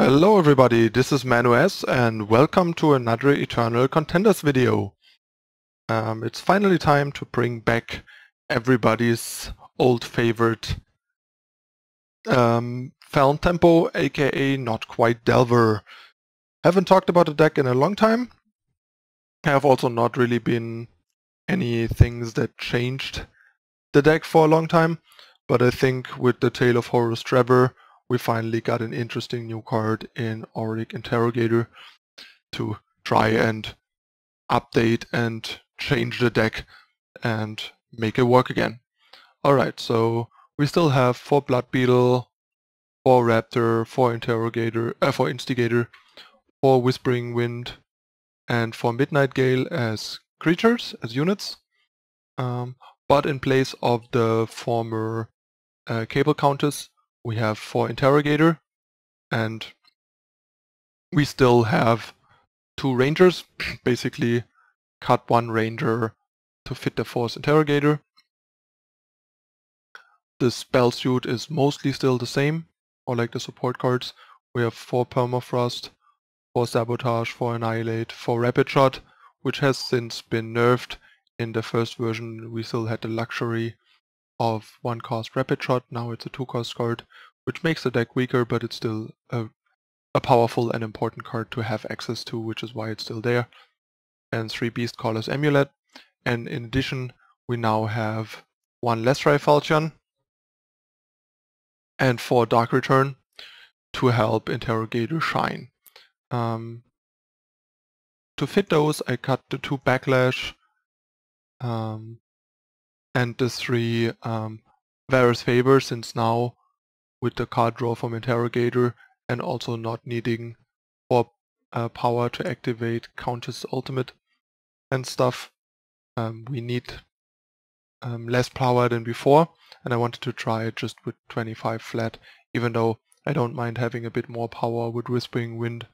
Hello everybody, this is ManuS and welcome to another Eternal Contenders video. It's finally time to bring back everybody's old favorite Feln Tempo, aka Not Quite Delver. Haven't talked about the deck in a long time. Have also not really been any things that changed the deck for a long time, but I think with the Tale of Horus Trevor we finally got an interesting new card in Auric Interrogator to try and update and change the deck and make it work again. Alright, so we still have 4 Blood Beetle, 4 Raptor, 4 Instigator, 4 Whispering Wind, and 4 Midnight Gale as creatures, as units. But in place of the former Cable Countess, we have 4 Interrogator, and we still have 2 Rangers, basically cut 1 Ranger to fit the 4th Interrogator. The spell suit is mostly still the same, or like the support cards. We have 4 Permafrost, 4 Sabotage, 4 Annihilate, 4 Rapid Shot, which has since been nerfed. In the first version we still had the luxury of 1 cost Rapid Shot, now it's a 2 cost card, which makes the deck weaker, but it's still a powerful and important card to have access to, which is why it's still there. And 3 Beastcaller's Amulet, and in addition we now have 1 Lethrai Falchion and 4 Dark Return to help Interrogator shine. To fit those I cut the 2 Backlash and the 3 Varus Favor, since now with the card draw from Interrogator and also not needing 4 power to activate Countess ultimate and stuff, we need less power than before, and I wanted to try it just with 25 flat, even though I don't mind having a bit more power with Whispering Wind,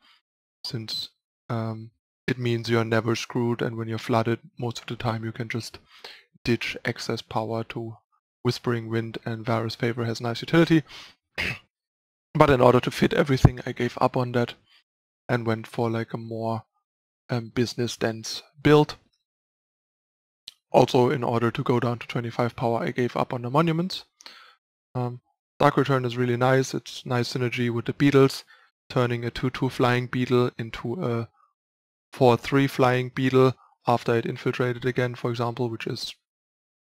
since it means you're never screwed, and when you're flooded most of the time you can just ditch excess power to Whispering Wind, and Varus Favor has nice utility. But in order to fit everything I gave up on that and went for like a more business dense build. Also, in order to go down to 25 power I gave up on the monuments. Dark Return is really nice, it's nice synergy with the Beetles, turning a 2/2 flying Beetle into a 4/3 flying Beetle after it infiltrated again, for example, which is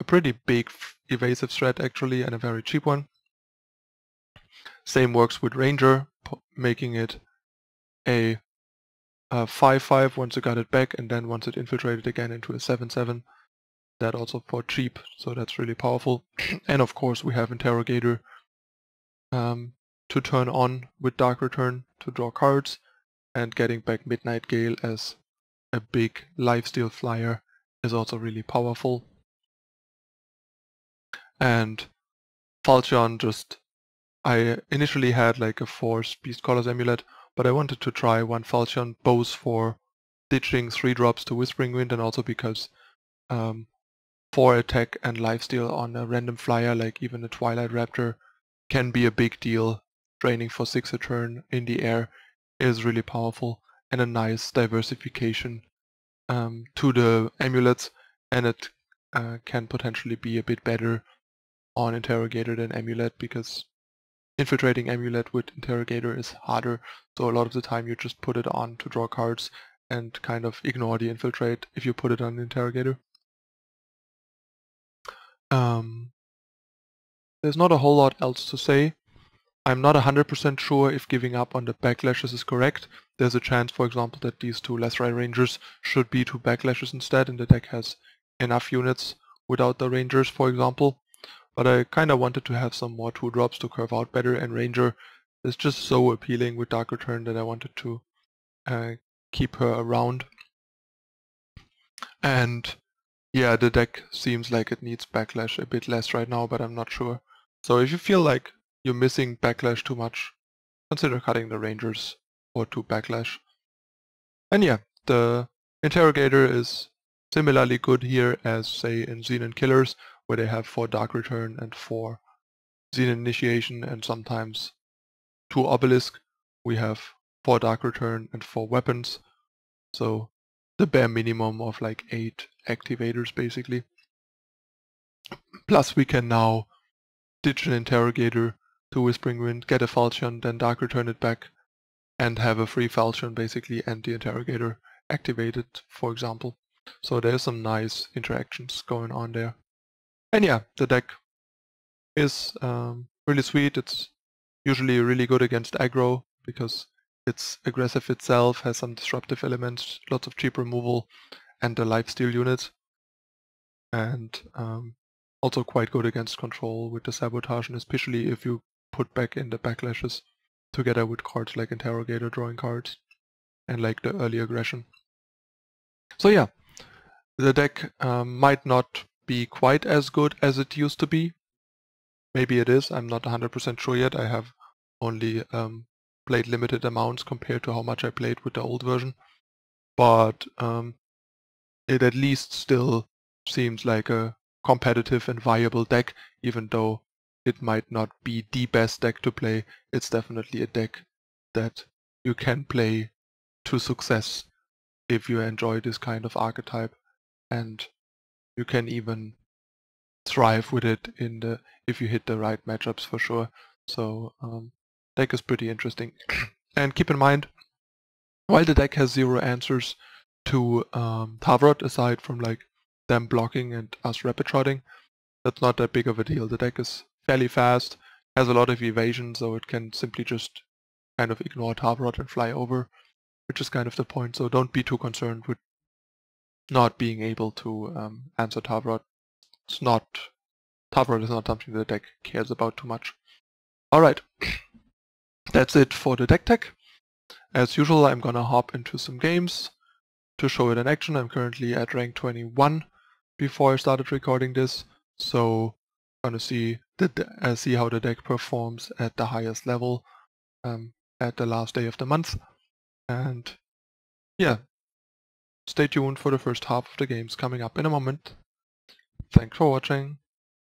a pretty big evasive threat actually, and a very cheap one. Same works with Ranger, making it a 5/5 once you got it back, and then once it infiltrated again into a 7/7. That also for cheap, so that's really powerful. And of course we have Interrogator to turn on with Dark Return to draw cards, and getting back Midnight Gale as a big lifesteal flyer is also really powerful. And Falchion, I initially had like a 4 Beastcaller's Amulet, but I wanted to try 1 Falchion both for ditching 3 drops to Whispering Wind, and also because 4 attack and lifesteal on a random flyer like even a Twilight Raptor can be a big deal. Draining for 6 a turn in the air is really powerful, and a nice diversification to the amulets, and it can potentially be a bit better on Interrogator than Amulet, because infiltrating Amulet with Interrogator is harder, so a lot of the time you just put it on to draw cards and kind of ignore the infiltrate if you put it on Interrogator. There's not a whole lot else to say. I'm not 100% sure if giving up on the backlashes is correct. There's a chance, for example, that these 2 Lethrai Rangers should be 2 backlashes instead, and the deck has enough units without the Rangers, for example. But I kinda wanted to have some more 2 drops to curve out better, and Ranger is just so appealing with Dark Return that I wanted to keep her around. And yeah, the deck seems like it needs backlash a bit less right now, but I'm not sure. So if you feel like you're missing backlash too much, consider cutting the Rangers or 2 backlash. And yeah, the Interrogator is similarly good here as, say, in Xenon Killers, where they have 4 Dark Return and 4 Xenon Initiation and sometimes 2 Obelisk. We have 4 Dark Return, and 4 weapons. So the bare minimum of like 8 activators basically. Plus we can now ditch an Interrogator to Whispering Wind, get a Falchion, then Dark Return it back, and have a free Falchion basically and the Interrogator activated, for example. So there's some nice interactions going on there. And yeah, the deck is really sweet. It's usually really good against aggro because it's aggressive itself, has some disruptive elements, lots of cheap removal, and a lifesteal unit. And also quite good against control with the Sabotage, and especially if you put back in the backlashes together with cards like Interrogator, drawing cards, and like the early aggression. So yeah, the deck might not be quite as good as it used to be. Maybe it is, I'm not 100% sure yet. I have only played limited amounts compared to how much I played with the old version. But it at least still seems like a competitive and viable deck, even though it might not be the best deck to play. It's definitely a deck that you can play to success if you enjoy this kind of archetype, and you can even thrive with it if you hit the right matchups for sure. So deck is pretty interesting. And keep in mind, while the deck has 0 answers to Tavrot, aside from like them blocking and us rapid shotting, that's not that big of a deal. The deck is fairly fast, has a lot of evasion, so it can simply just kind of ignore Tavrot and fly over, which is kind of the point. So don't be too concerned with not being able to answer Tavrot. Tavrot is not something the deck cares about too much. Alright, that's it for the deck tech. As usual, I'm gonna hop into some games to show it in action. I'm currently at rank 21 before I started recording this, so I'm gonna see how the deck performs at the highest level at the last day of the month. And yeah, stay tuned for the first half of the games coming up in a moment. Thanks for watching.